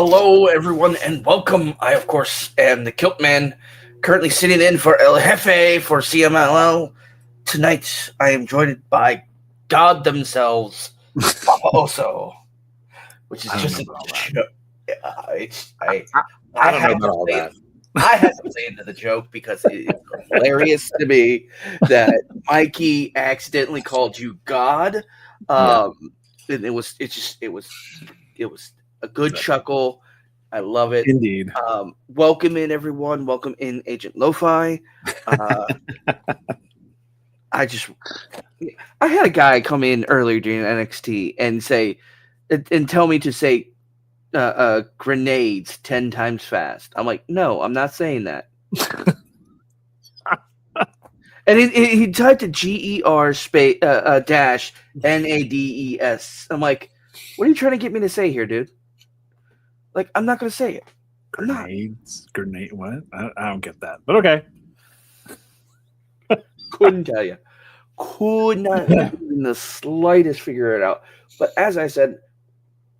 Hello, everyone, and welcome. I, of course, am the Kilt Man, currently sitting in for El Jefe for CMLL. Tonight, I am joined by God themselves, Papa Oso, which is just a joke. I don't know about all that. I have to say into the joke because it's hilarious to me that Mikey accidentally called you God. And it was a good chuckle. I love it. Indeed. Welcome in, everyone. Welcome in, Agent Lo-Fi. I had a guy come in earlier during NXT and say, and tell me to say grenades 10 times fast. I'm like, no, I'm not saying that. And he typed a GER space dash NADES. I'm like, what are you trying to get me to say here, dude? Like, I'm not going to say it. Grenade, what? I don't get that, but okay. Couldn't tell you. Could not in the slightest figure it out. But as I said,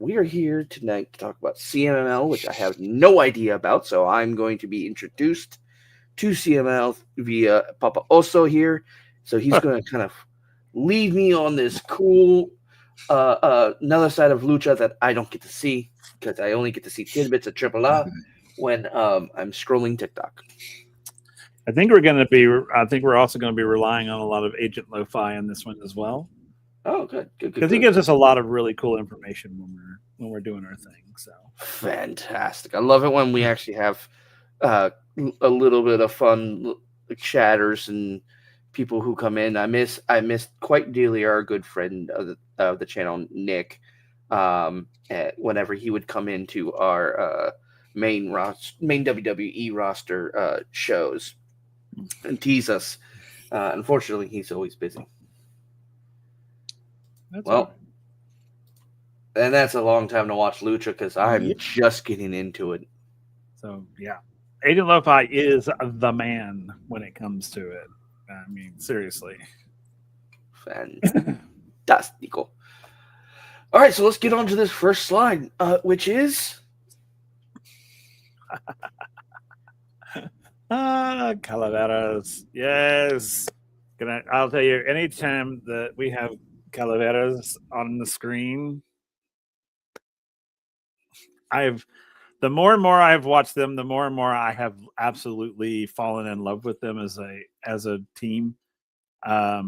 we are here tonight to talk about CMLL, which I have no idea about. So I'm going to be introduced to CMLL via Papa Oso here. So he's going to kind of lead me on this cool another side of Lucha that I don't get to see because I only get to see tidbits of AAA when I'm scrolling TikTok. I think we're also going to be relying on a lot of Agent Lo-Fi on this one as well. Oh, good. Because he gives us a lot of really cool information when we're doing our thing. So fantastic! I love it when we actually have a little bit of fun chatters and people who come in. I miss quite dearly our good friend of the channel, Nick. Whenever he would come into our main WWE roster shows and tease us. Unfortunately, he's always busy. And that's a long time to watch Lucha because I'm just getting into it. So, yeah. Agent Lo-Fi is the man when it comes to it. I mean, seriously. Fantastico. All right, so let's get on to this first slide, which is... Calaveras. Yes. I'll tell you, anytime that we have Calaveras on the screen, the more and more I've watched them, the more and more I have absolutely fallen in love with them as a team,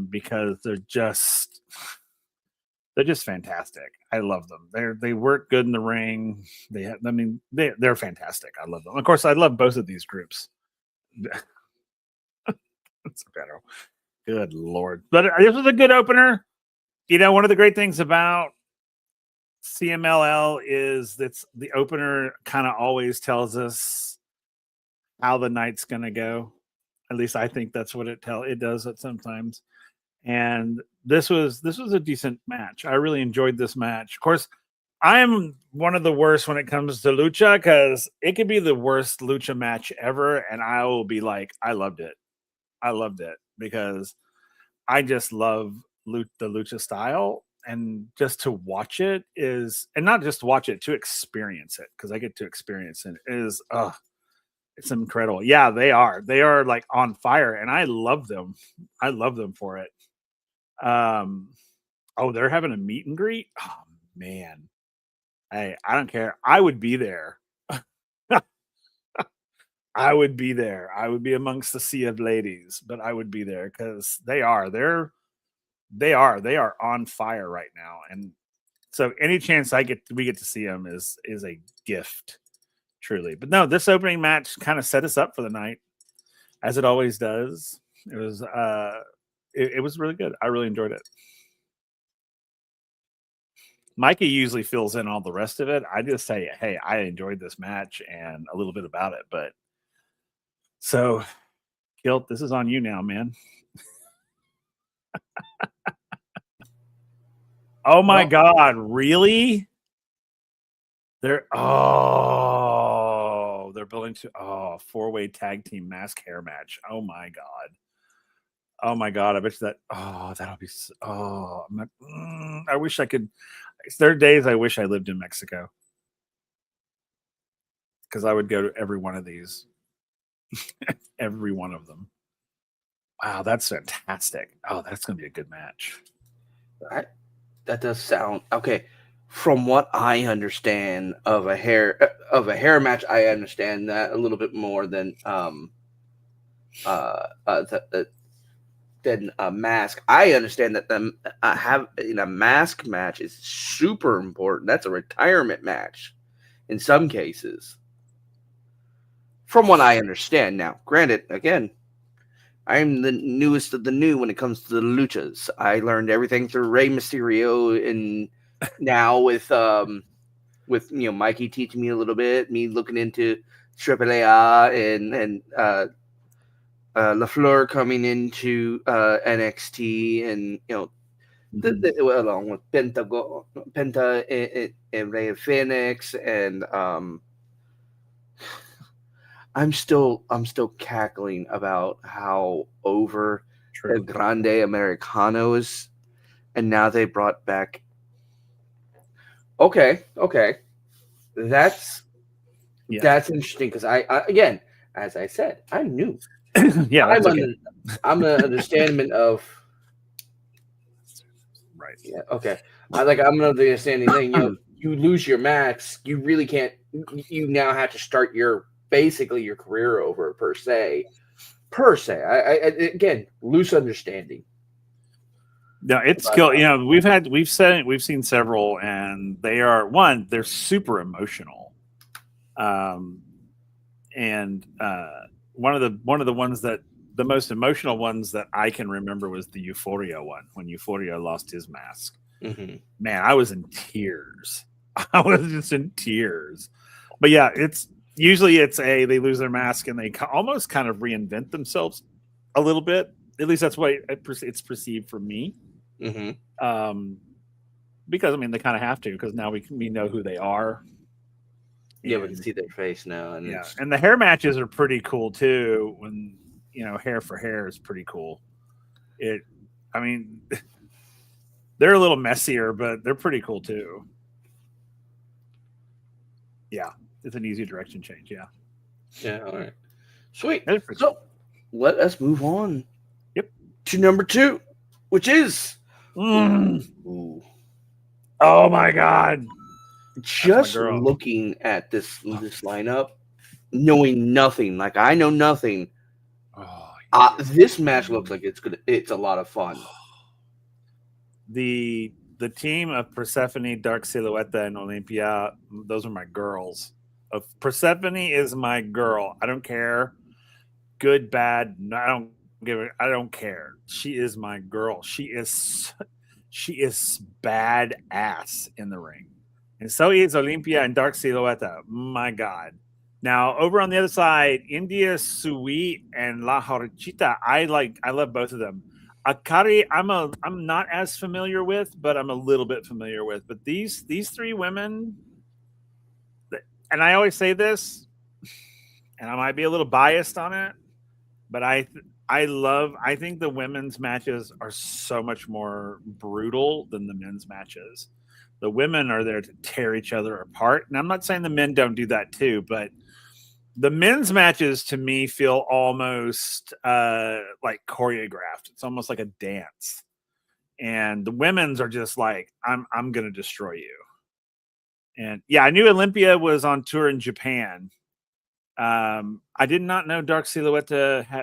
because they're just fantastic. I love them. They work good in the ring. They're fantastic. I love them. Of course, I love both of these groups. It's better. Good Lord. But this was a good opener. You know, one of the great things about CMLL is that the opener kind of always tells us how the night's going to go. At least I think that's what it does it sometimes. And this was a decent match. I really enjoyed this match. Of course, I am one of the worst when it comes to Lucha because it could be the worst Lucha match ever, and I will be like, I loved it. I loved it because I just love the Lucha style, and just to watch it is, and not just watch it, to experience it, because I get to experience it, is it's incredible. Yeah, they are like on fire, and I love them. I love them for it. They're having a meet and greet. Oh man. Hey, I don't care. I would be there. I would be there. I would be amongst the sea of ladies, but I would be there because they are on fire right now. And so any chance we get to see them is a gift, truly. But no, this opening match kind of set us up for the night, as it always does. It was it was really good. I really enjoyed it. Mikey usually fills in all the rest of it. I just say, hey, I enjoyed this match and a little bit about it. But so, Kilt, this is on you now, man. Oh my God, really? They're building to four-way tag team mask hair match. Oh my God. Oh my God, I bet you that. Oh, that'll be. Oh, I'm not, I wish I could. There are days I wish I lived in Mexico. because I would go to every one of these, every one of them. Wow, that's fantastic. Oh, that's going to be a good match. That does sound okay. From what I understand of a hair match, I understand that a little bit more than than a mask. I understand that the have in a mask match is super important. That's a retirement match in some cases. From what I understand now, granted, again, I'm the newest of the new when it comes to the luchas. I learned everything through Rey Mysterio, and now with Mikey teaching me a little bit, me looking into AAA and LaFleur coming into NXT, and along with Penta and Rey Phoenix, and I'm still cackling about how over El Grande Americano is, and now they brought back. Okay, that's interesting because I again, as I said, I'm new. Yeah, I'm an understanding of. Right. Yeah. Okay. I'm an understanding thing. You lose your max, you really can't. You now have to start basically your career over per se. I again, loose understanding. No, it's skill. We've seen several, and they're super emotional. And one of the ones that the most emotional ones that I can remember was the Euphoria one, when Euphoria lost his mask. Mm-hmm. Man, I was in tears. I was just in tears. But yeah, they lose their mask and they almost kind of reinvent themselves a little bit. At least that's why it's perceived for me. Mm-hmm. Because they kind of have to, because now we know who they are. Yeah, we can see their face now, and and the hair matches are pretty cool too. When hair for hair is pretty cool. They're a little messier, but they're pretty cool too. Yeah, it's an easy direction change. Yeah. Yeah. All right. Sweet. So let us move on. Yep. To number 2, which is. Ooh. Oh my God. Just looking at this lineup, knowing nothing, like I know nothing. This match looks like it's a lot of fun. The team of Persephone, Dark Silhouette, and Olympia, those are my girls. Persephone is my girl. I don't care. Good, bad, I don't care. She is my girl. She is badass in the ring. And so is Olympia and Dark Silhouette. My God. Now, over on the other side, India Sui and La Horchita, I love both of them. Akari, I'm not as familiar with, but I'm a little bit familiar with. But these 3 women, and I always say this, and I might be a little biased on it, but I think the women's matches are so much more brutal than the men's matches. The women are there to tear each other apart. And I'm not saying the men don't do that too, but the men's matches to me feel almost like choreographed. It's almost like a dance. And the women's are just like, I'm going to destroy you. And yeah, I knew Olympia was on tour in Japan. I did not know Dark Silhouette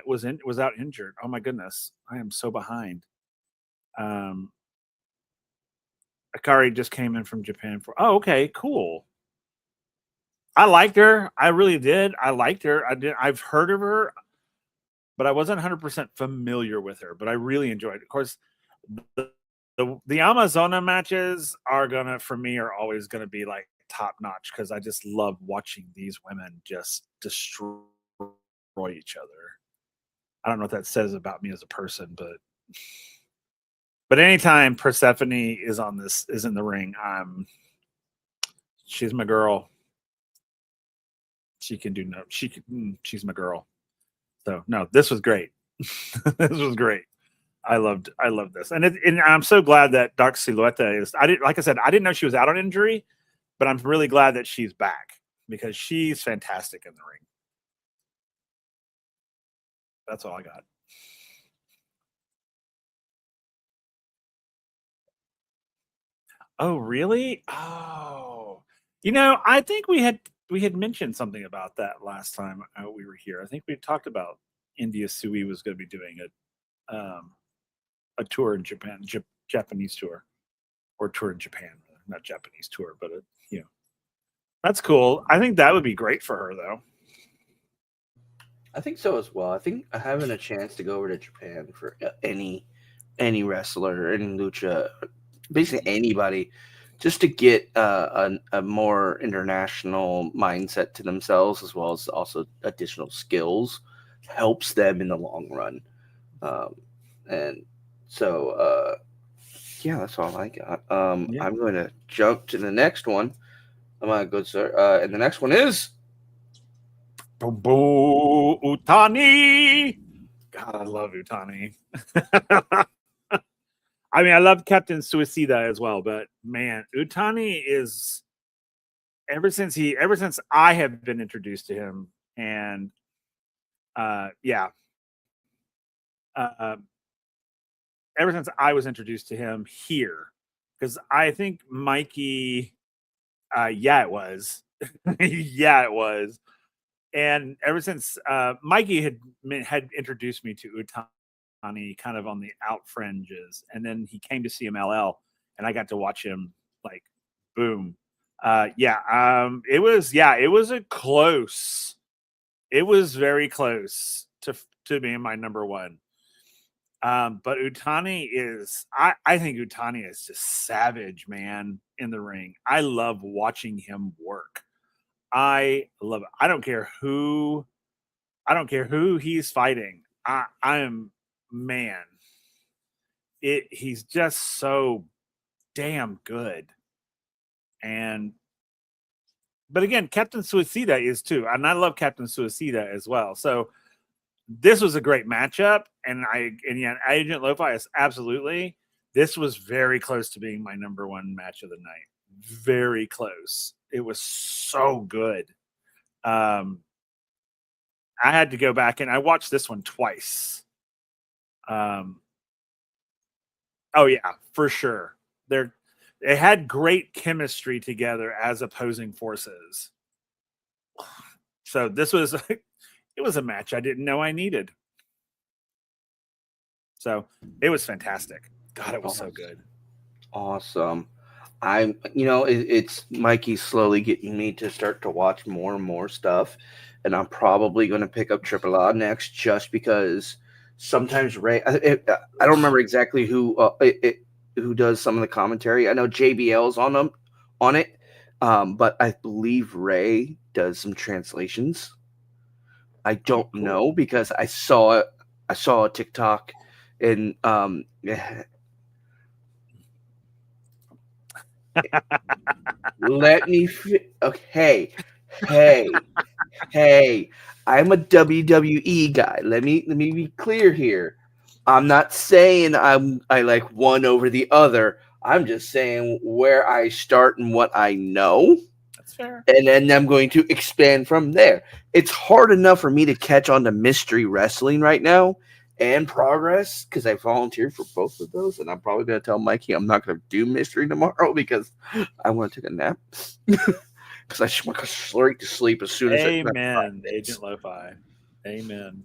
was out injured. Oh my goodness. I am so behind. Akari just came in from Japan okay, cool. I liked her. I really did. I liked her. I've heard of her, but I wasn't 100% familiar with her, but I really enjoyed it. Of course, the Amazona matches are always going to be like top notch, because I just love watching these women just destroy each other. I don't know what that says about me as a person, but anytime Persephone is in the ring, she's my girl. She's my girl. So no, this was great. This was great. I loved this, and I'm so glad that Dark Silhouette is. I didn't know she was out on injury, but I'm really glad that she's back. because she's fantastic in the ring. That's all I got. Oh, really? Oh, I think we had mentioned something about that last time we were here. I think we talked about India Sui was going to be doing a tour in Japan, Japanese tour, or tour in Japan, not Japanese tour, but that's cool. I think that would be great for her, though. I think so as well. I think having a chance to go over to Japan for any wrestler, any lucha, basically anybody, just to get a more international mindset to themselves, as well as also additional skills, helps them in the long run. And so, yeah, that's all I got. Yeah. I'm going to jump to the next one. My good sir. And the next one is Utani. God, I love Utani. I mean, I love Captain Suicida as well, but man, Utani is ever since I have been introduced to him, and ever since I was introduced to him here, because I think Mikey, it was, it was, and ever since Mikey had introduced me to Utani kind of on the out fringes, and then he came to CMLL, and I got to watch him like boom. It was very close to being my number one. But Utani I think Utani is just savage, man, in the ring. I love watching him work. I love it. I don't care who he's fighting. I am, man. He's just so damn good. But again, Captain Suicida is too, and I love Captain Suicida as well. So this was a great matchup, and Agent Lo-Fi is absolutely. This was very close to being my number one match of the night. Very close. It was so good. I had to go back and I watched this one twice. Oh yeah, for sure. They had great chemistry together as opposing forces. So this was it was a match I didn't know I needed. So it was fantastic. God, it was so good. Awesome. It's Mikey slowly getting me to start to watch more and more stuff, and I'm probably going to pick up Triple A next, just because sometimes Ray. I don't remember exactly who does some of the commentary. I know JBL's on it, but I believe Ray does some translations. I don't know, because I saw a TikTok, and let me okay. Hey, I'm a WWE guy. Let me be clear here. I'm not saying I like one over the other. I'm just saying where I start and what I know. That's fair. And then I'm going to expand from there. It's hard enough for me to catch on to Mystery Wrestling right now and Progress, because I volunteered for both of those, and I'm probably going to tell Mikey I'm not going to do Mystery tomorrow because I want to take a nap. Because I just want to go straight to sleep as soon as Amen, Agent Lo-Fi. Amen.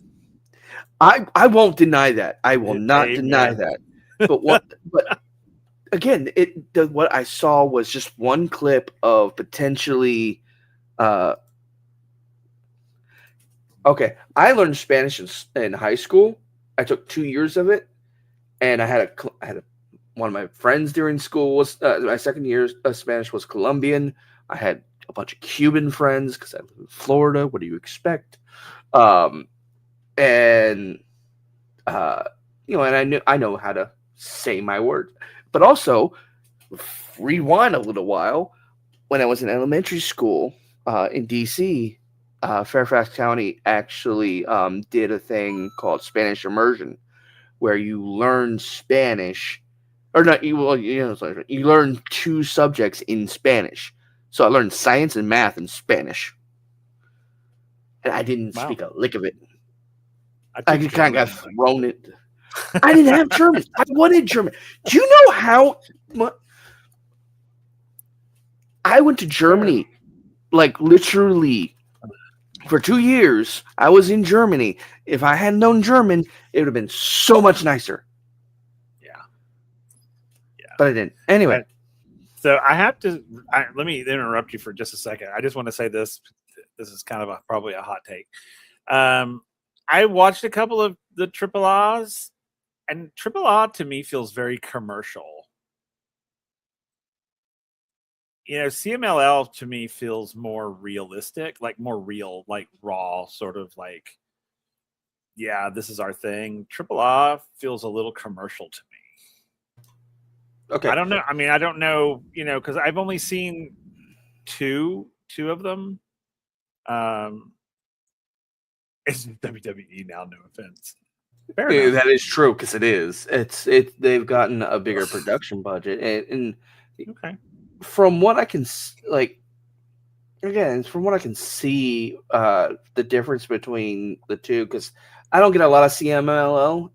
I won't deny that. I will not deny that. But again, what I saw was just one clip of potentially. Okay, I learned Spanish in high school. I took 2 years of it, and I had one of my friends during school was my second year of Spanish was Colombian. I had a bunch of Cuban friends because I live in Florida. What do you expect? And I know how to say my words, but also rewind a little while. When I was in elementary school in DC, Fairfax County actually did a thing called Spanish immersion, where you learn Spanish, or not. You learn 2 subjects in Spanish. So I learned science and math and Spanish. And I didn't Wow. speak a lick of it. I I took just kind of German, got thrown it. I didn't have German. I wanted German. Do you know how I went to Germany, like literally for 2 years? I was in Germany. If I had known German, it would have been so much nicer. Yeah. But I didn't. Anyway. So I have to let me interrupt you for just a second. I just want to say this. This is kind of probably a hot take. I watched a couple of the Triple A's, and Triple A to me feels very commercial. You know, CMLL to me feels more realistic, like more real, like raw, sort of like, yeah, this is our thing. Triple A feels a little commercial to me. Okay. I don't know. I mean, I don't know, you know, because I've only seen two of them. It's WWE now, no offense. That is true, because it is. They've gotten a bigger production budget, and okay. From what I can from what I can see, the difference between the two, because I don't get a lot of CMLL.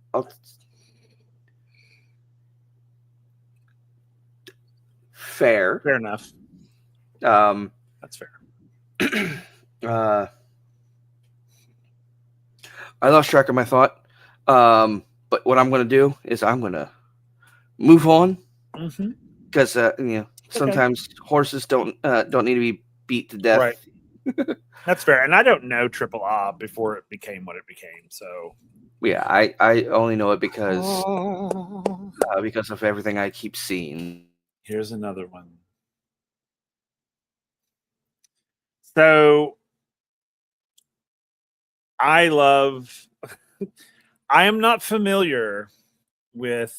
Fair enough. That's fair. I lost track of my thought. But what I'm going to do is I'm going to move on, because sometimes horses don't need to be beat to death. Right. That's fair. And I don't know Triple A before it became what it became. So yeah, I only know it because of everything I keep seeing. Here's another one. So I am not familiar with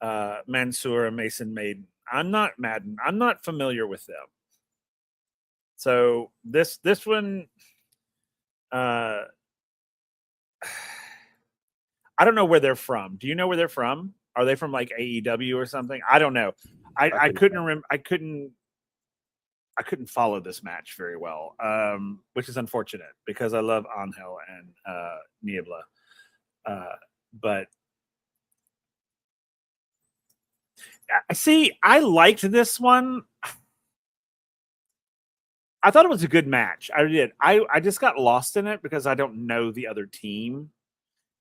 Mansoor and Mason Maiden. I'm not familiar with them. So this one, I don't know where they're from. Do you know where they're from? Are they from like AEW or something? I don't know. I couldn't remember. I couldn't follow this match very well, which is unfortunate because I love Angel and Niebla. But see, I liked this one. I thought it was a good match. I did. I just got lost in it because I don't know the other team.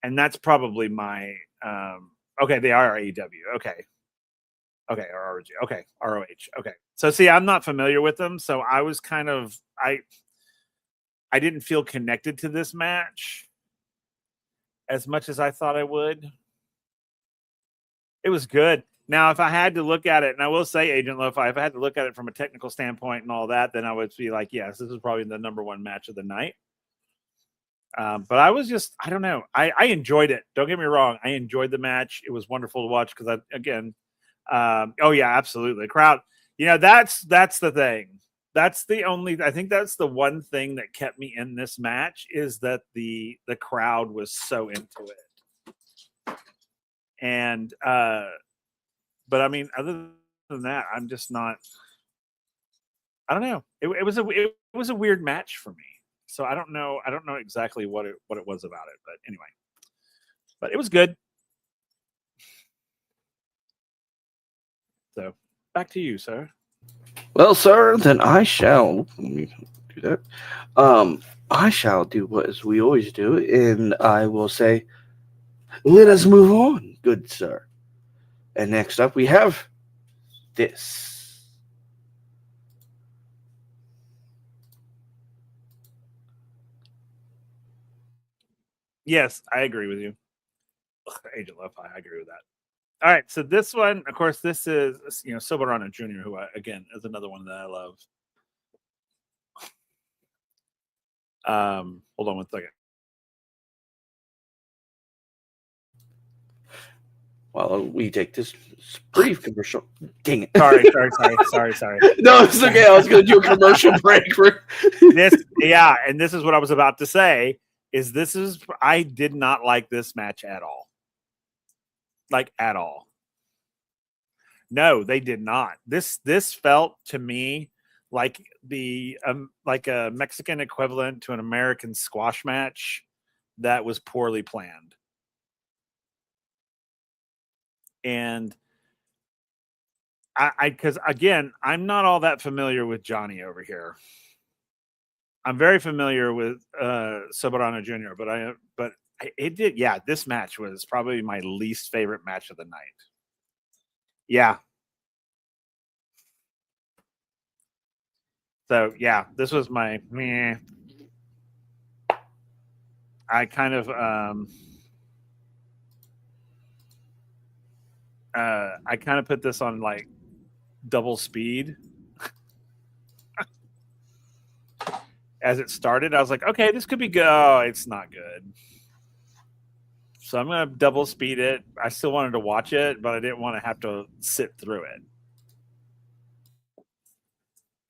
And that's probably my okay, they are AEW. Okay, ROH. Okay, ROH. Okay. So see, I'm not familiar with them, so I was kind of I didn't feel connected to this match as much as I thought I would. It was good. Now, if I had to look at it, and I will say, Agent Lo-Fi, if I had to look at it from a technical standpoint and all that, then I would be like, yes, this is probably the number one match of the night. But I was just, I don't know. I enjoyed it. Don't get me wrong. I enjoyed the match. It was wonderful to watch because oh yeah, absolutely. The crowd, that's the thing. I think that's the one thing that kept me in this match is that the crowd was so into it. And, but I mean, other than that, I'm just not, I don't know. It was a weird match for me. So I don't know exactly what it was about it, but anyway. But it was good. So back to you, sir. Well, sir, then I shall do that. I shall do as we always do, and I will say, let us move on, good sir. And next up, we have this. Yes, I agree with you. Agent Lo-Fi, I agree with that. All right, so this one, of course, this is Soberano Jr., who again is another one that I love. Hold on one second. While we take this brief commercial. Dang it! Sorry. No, it's okay. I was going to do a commercial break. And this is what I was about to say. I did not like this match at all. Like at all. No, they did not. This felt to me like like a Mexican equivalent to an American squash match that was poorly planned. And because again, I'm not all that familiar with Johnny over here. I'm very familiar with Soberano Jr., but it did. Yeah, this match was probably my least favorite match of the night. Yeah. So yeah, this was my meh. I kind of put this on like double speed. As it started, I was like, okay, this could be good. Oh, it's not good. So I'm going to double speed it. I still wanted to watch it, but I didn't want to have to sit through it.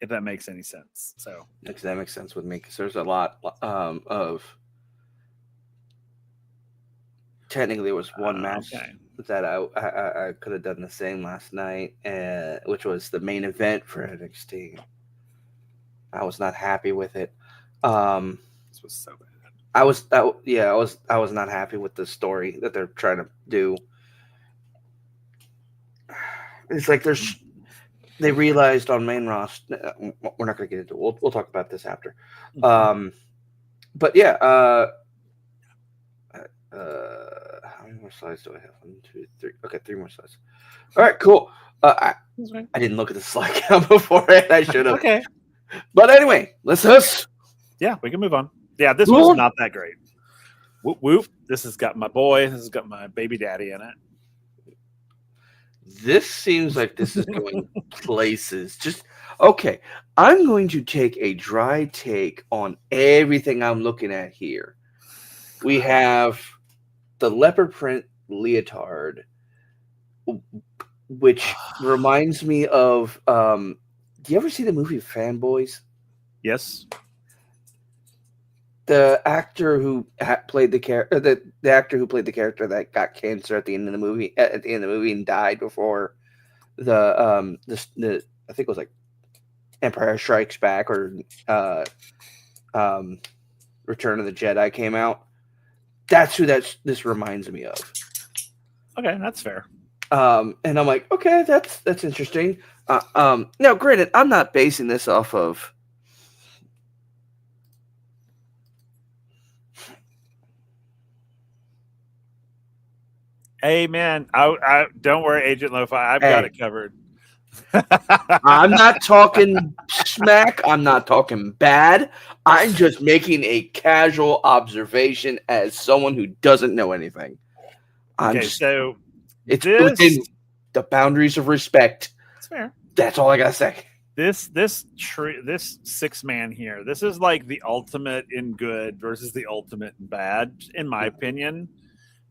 If that makes any sense. So that makes sense with me because there's a lot of. Technically, there was one match that I could have done the same last night, which was the main event for NXT. I was not happy with it. This was so bad. I was not happy with the story that they're trying to do. It's like they realized on main roster. We're not going to get into it. We'll talk about this after. But yeah, how many more slides do I have? 1, 2, 3. Okay, 3 more slides. All right, cool. I didn't look at the slide count before it. I should have. Okay. But anyway, let's. Yeah, we can move on. Yeah, this was not that great. Whoop whoop. This has got my boy. This has got my baby daddy in it. This seems like this is going places. Just okay. I'm going to take a dry take on everything I'm looking at here. We have the leopard print leotard, which reminds me of. Do you ever see the movie Fanboys? Yes. The actor who played the character, the actor who played the character that got cancer at the end of the movie, and died before the I think it was like Empire Strikes Back or Return of the Jedi came out. That's who this reminds me of. Okay, that's fair. And I'm like, okay, that's interesting. Now, granted, I'm not basing this off of. Hey man, I don't worry, Agent Lo-Fi. I've got it covered. I'm not talking smack. I'm not talking bad. I'm just making a casual observation as someone who doesn't know anything. So it's within the boundaries of respect. That's fair. That's all I gotta say. This 6-man here. This is like the ultimate in good versus the ultimate in bad, in my opinion.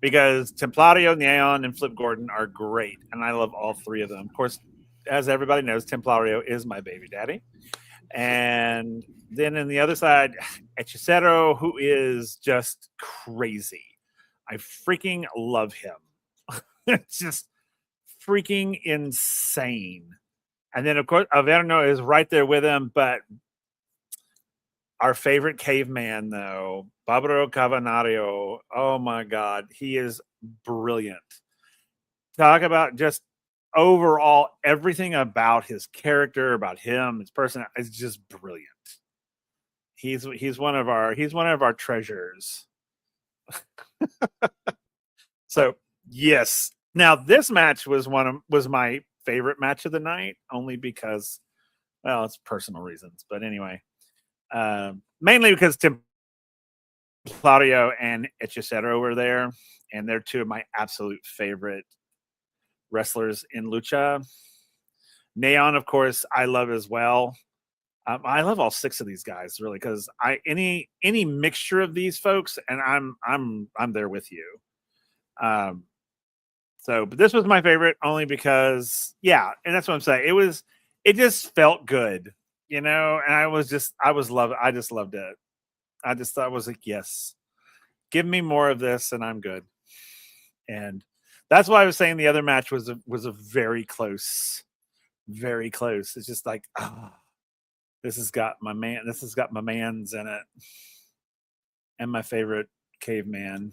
Because Templario, Neon, and Flip Gordon are great, and I love all 3 of them. Of course, as everybody knows, Templario is my baby daddy. And then on the other side, Hechicero, who is just crazy. I freaking love him. It's just freaking insane. And then, of course, Averno is right there with him, but our favorite caveman, though, Barbaro Cavanario. Oh my God, he is brilliant. Talk about just overall everything about his character, about him, his person is just brilliant. He's one of our treasures. So yes. Now this match was my favorite match of the night, only because, well, it's personal reasons. But anyway. Mainly because Templario and Hechicero were there, and they're 2 of my absolute favorite wrestlers in Lucha. Neon, of course, I love as well. I love all 6 of these guys, really, because any mixture of these folks, and I'm there with you. But this was my favorite only because, yeah, and that's what I'm saying. It just felt good. And I just loved it. I just thought it was like, yes, give me more of this and I'm good. And that's why I was saying the other match was a very close. It's just like, This has got my man's in it, and my favorite caveman,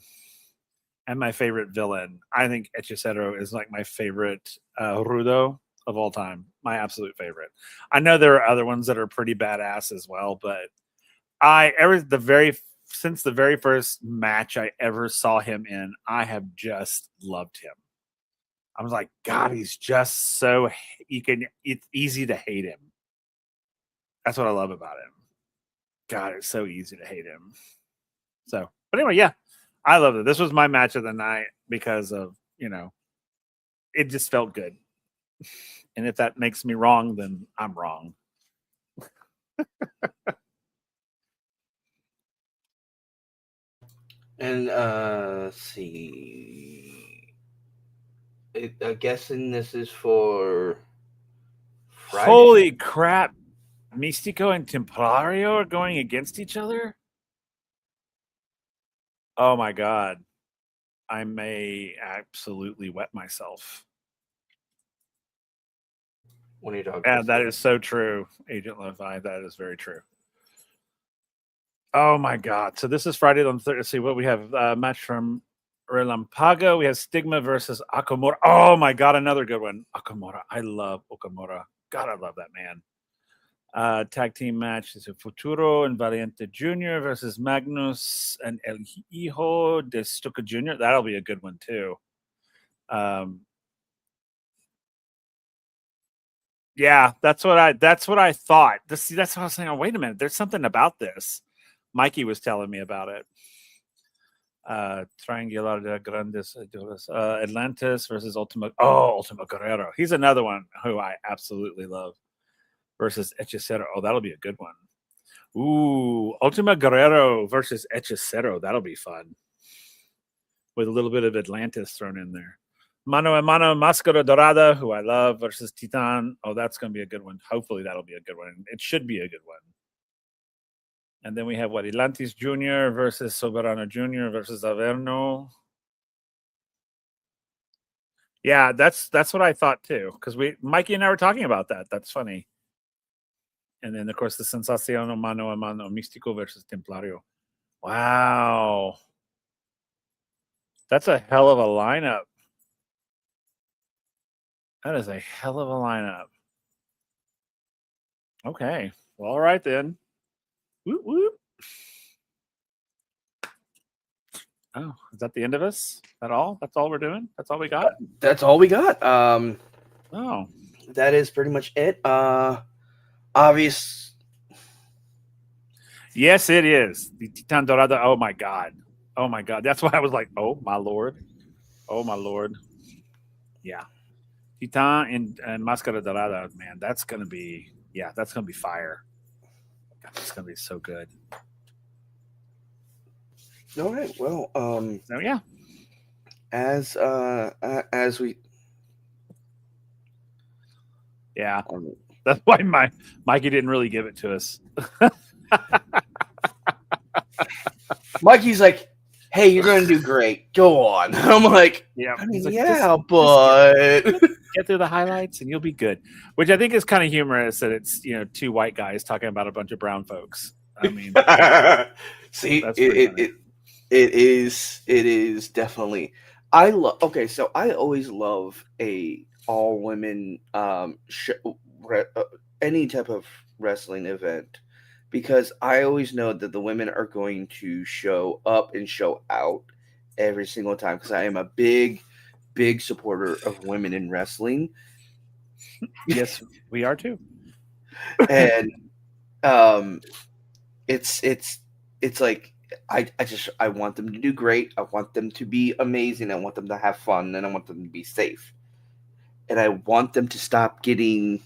and my favorite villain. I think Hechicero is like my favorite Rudo of all time. My absolute favorite. I know there are other ones that are pretty badass as well, but since the very first match I ever saw him in, I have just loved him. I was like, God, he's just so it's easy to hate him. That's what I love about him. God, it's so easy to hate him. So, but anyway, yeah, I love it. This was my match of the night because of, it just felt good. And if that makes me wrong, then I'm wrong. And let's see. I'm guessing this is for Friday. Holy crap. Místico and Templario are going against each other? Oh my God. I may absolutely wet myself. When you talk, And that is so true, Agent Lo-Fi. That is very true. Oh my God. So this is Friday on Thursday. Let's see what we have. Match from Relampago. We have Stigma versus Okamura. Oh my God. Another good one. Okamura. I love Okamura. God, I love that man. Tag team match is Futuro and Valiente Jr. versus Magnus and El Hijo de Stuka Jr. That'll be a good one too. Yeah, that's what I thought. That's what I was saying. Oh, wait a minute, there's something about this. Mikey was telling me about it. Triangular de Grandes Atlantis versus Ultima Guerrero. He's another one who I absolutely love. Versus Hechicero. Oh, that'll be a good one. Ooh, Ultima Guerrero versus Hechicero. That'll be fun. With a little bit of Atlantis thrown in there. Mano a Mano Máscara Dorada, who I love, versus Titan. Oh, that's going to be a good one. Hopefully that'll be a good one. It should be a good one. And then we have Atlantis Jr. versus Soberano Jr. versus Averno. Yeah, that's what I thought too. Because Mikey and I were talking about that. That's funny. And then, of course, the Sensacional Mano a Mano Místico versus Templario. Wow. That's a hell of a lineup. That is a hell of a lineup. Okay. Well, all right then. Whoop, whoop. Oh, is that the end of us? Is that all? That's all we're doing? That's all we got? That's all we got. Oh. That is pretty much it. Obvious. Yes, it is. The Titan Dorada. Oh my God. Oh my God. That's why I was like, oh my Lord. Oh my Lord. Yeah. Titan and Máscara Dorada, man, that's gonna be fire. God, that's gonna be so good. All right. Well, So yeah. As we. Yeah. That's why Mikey didn't really give it to us. Mikey's like, hey, you're going to do great. Go on. I'm like, yeah, I mean, like, yeah, but get through the highlights and you'll be good. Which I think is kind of humorous that it's two white guys talking about a bunch of brown folks. I mean, see, it is definitely. Okay, so I always love a all women any type of wrestling event, because I always know that the women are going to show up and show out every single time, because I am a big supporter of women in wrestling. Yes, we are too. And it's like I want them to do great. I want them to be amazing. I want them to have fun, and I want them to be safe. And I want them to stop getting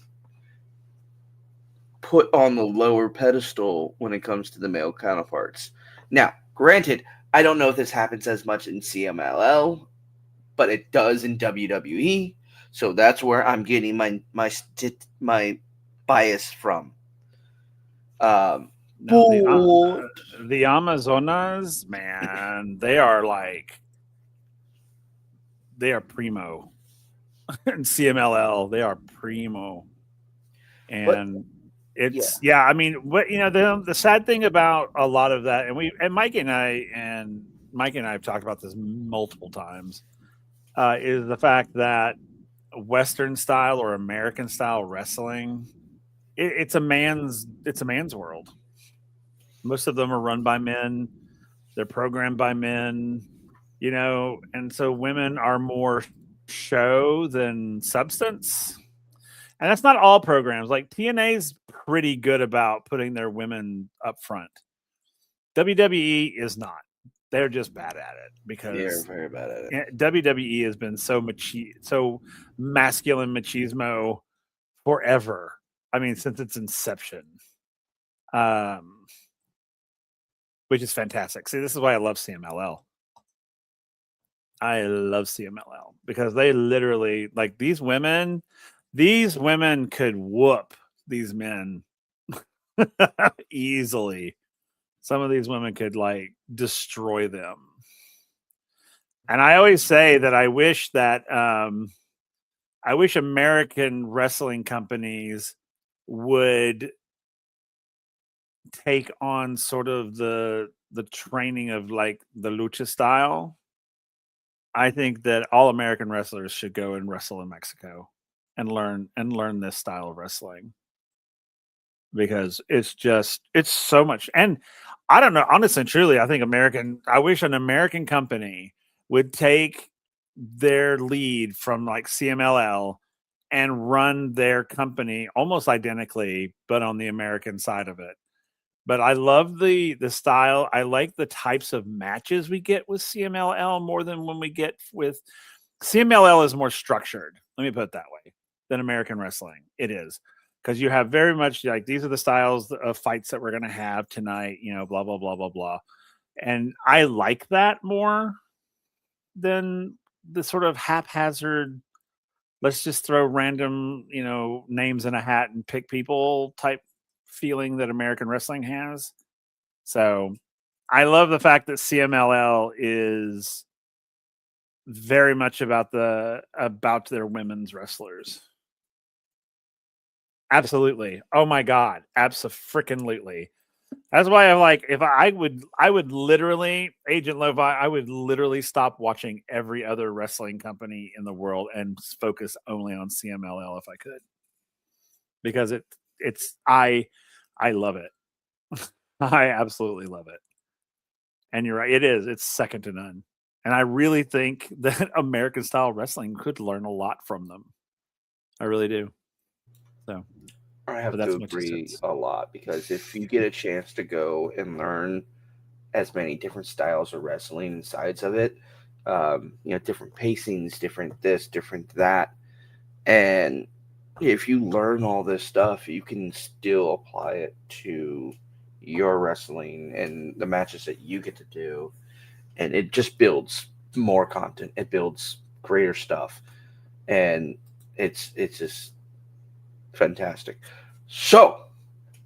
put on the lower pedestal when it comes to the male counterparts. Now, granted, I don't know if this happens as much in CMLL, but it does in WWE. So that's where I'm getting my bias from. No, the Amazonas, man, they are primo. In CMLL, they are primo. And It's I mean, what the sad thing about a lot of that, and Mike and I have talked about this multiple times, is the fact that Western style or American style wrestling, it's a man's world. Most of them are run by men. They're programmed by men, and so women are more show than substance. And that's not all programs. Like TNA's pretty good about putting their women up front. WWE is not. They're just bad at it because they're very bad at it. WWE has been so masculine machismo forever. I mean, since its inception, which is fantastic. See, this is why I love CMLL. I love CMLL because they literally, like, these women could whoop these men easily. Some of these women could like destroy them. And I always say that I wish American wrestling companies would take on sort of the training of like the Lucha style. I think that all American wrestlers should go and wrestle in Mexico and learn this style of wrestling, because it's so much. And I don't know, honestly and truly, I wish an American company would take their lead from like CMLL and run their company almost identically, but on the American side of it. But I love the style. I like the types of matches we get with CMLL more than when we get with CMLL is more structured. Let me put it that way than American wrestling. It is, because you have very much like, these are the styles of fights that we're going to have tonight, blah, blah, blah, blah, blah. And I like that more than the sort of haphazard, let's just throw random, names in a hat and pick people type feeling that American wrestling has. So I love the fact that CMLL is very much about their women's wrestlers. Absolutely. Oh my God. Abso-freaking-lutely. That's why I'm like, if I would literally, Agent Lovi, I would literally stop watching every other wrestling company in the world and focus only on CMLL if I could, because I love it. I absolutely love it. And you're right. It's second to none. And I really think that American style wrestling could learn a lot from them. I really do. So I have to agree a lot, because if you get a chance to go and learn as many different styles of wrestling and sides of it, different pacings, different this, different that, and if you learn all this stuff, you can still apply it to your wrestling and the matches that you get to do, and it just builds more content. It builds greater stuff, and it's just fantastic. So,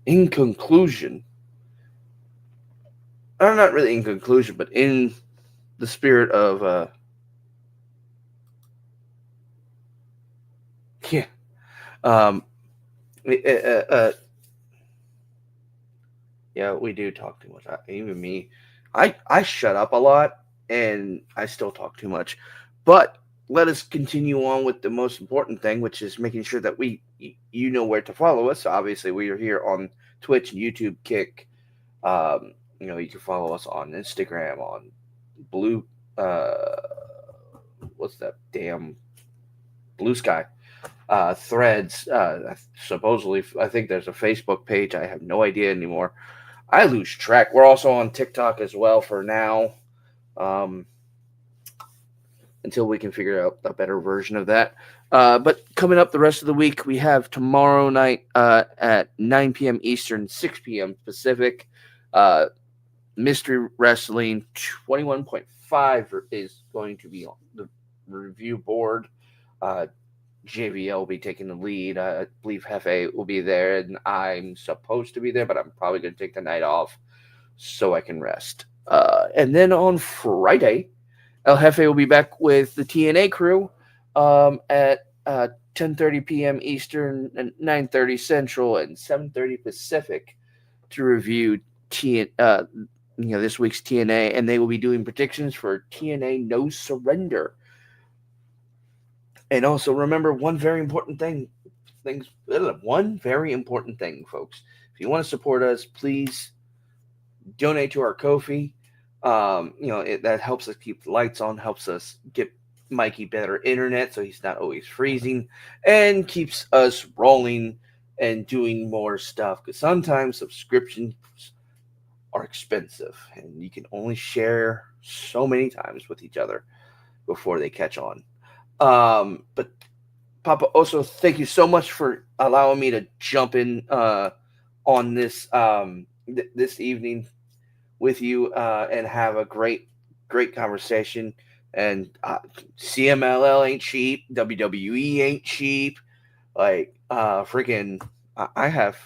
in conclusion, or not really in conclusion, but in the spirit of yeah, yeah, we do talk too much. Even me, I shut up a lot and I still talk too much. But let us continue on with the most important thing, which is making sure that you know where to follow us. Obviously, we are here on Twitch and YouTube, Kick. You can follow us on Instagram, on Blue. What's that damn Blue Sky? Threads. Supposedly, I think there's a Facebook page. I have no idea anymore. I lose track. We're also on TikTok as well for now. Until we can figure out a better version of that. But coming up the rest of the week, we have tomorrow night at 9 p.m. Eastern, 6 p.m. Pacific. Mystery Wrestling 21.5 is going to be on the review board. JVL will be taking the lead. I believe Hefe will be there, and I'm supposed to be there, but I'm probably going to take the night off so I can rest. And then on Friday, El Jefe will be back with the TNA crew at 10:30 p.m. Eastern and 9:30 Central and 7:30 Pacific to review this week's TNA, and they will be doing predictions for TNA No Surrender. And also remember one very important thing, folks. If you want to support us, please donate to our Ko-fi. That helps us keep the lights on, helps us get Mikey better internet so he's not always freezing, and keeps us rolling and doing more stuff, because sometimes subscriptions are expensive and you can only share so many times with each other before they catch on. But Papa, also thank you so much for allowing me to jump in on this this evening with you and have a great conversation. And CMLL ain't cheap, WWE ain't cheap. Like freaking, I have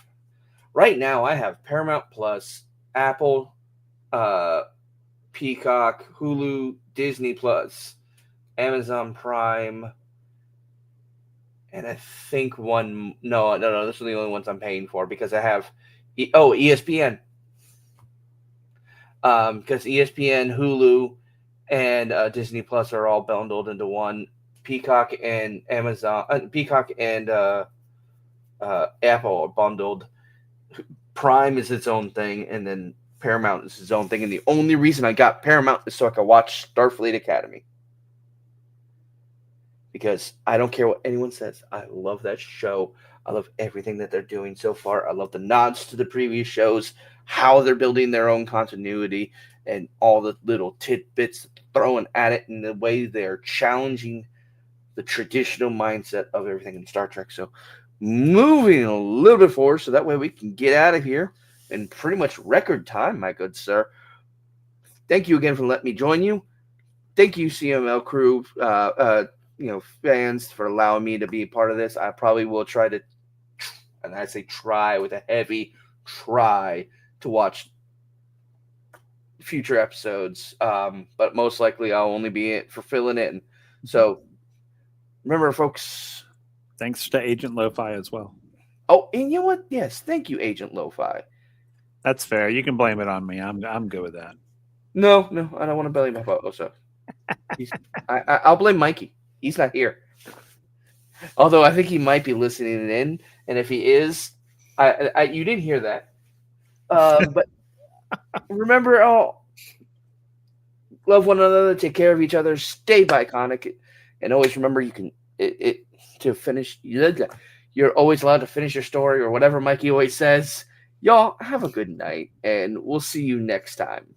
right now. I have Paramount Plus, Apple, Peacock, Hulu, Disney Plus, Amazon Prime, and I think one. No. Those are the only ones I'm paying for, because I have ESPN. Because ESPN, Hulu, and Disney Plus are all bundled into one. Peacock and Amazon, Peacock and Apple are bundled. Prime is its own thing, and then Paramount is its own thing. And the only reason I got Paramount is so I could watch Starfleet Academy. Because I don't care what anyone says. I love that show. I love everything that they're doing so far. I love the nods to the previous shows, how they're building their own continuity, and all the little tidbits thrown at it, and the way they're challenging the traditional mindset of everything in Star Trek. So moving a little bit forward so that way we can get out of here in pretty much record time, my good sir. Thank you again for letting me join you. Thank you, CML crew, fans, for allowing me to be a part of this. I probably will try to, and I say try with a heavy try, to watch future episodes, but most likely I'll only be for filling in. So remember, folks. Thanks to Agent Lo-Fi as well. Oh, and you know what? Yes, thank you, Agent Lo-Fi. That's fair. You can blame it on me. I'm good with that. No, I don't want to blame him. Also, I'll blame Mikey. He's not here. Although I think he might be listening in, and if he is, you didn't hear that. But remember, love one another, take care of each other, stay iconic, and always remember you can to finish. You're always allowed to finish your story, or whatever Mikey always says. Y'all have a good night, and we'll see you next time.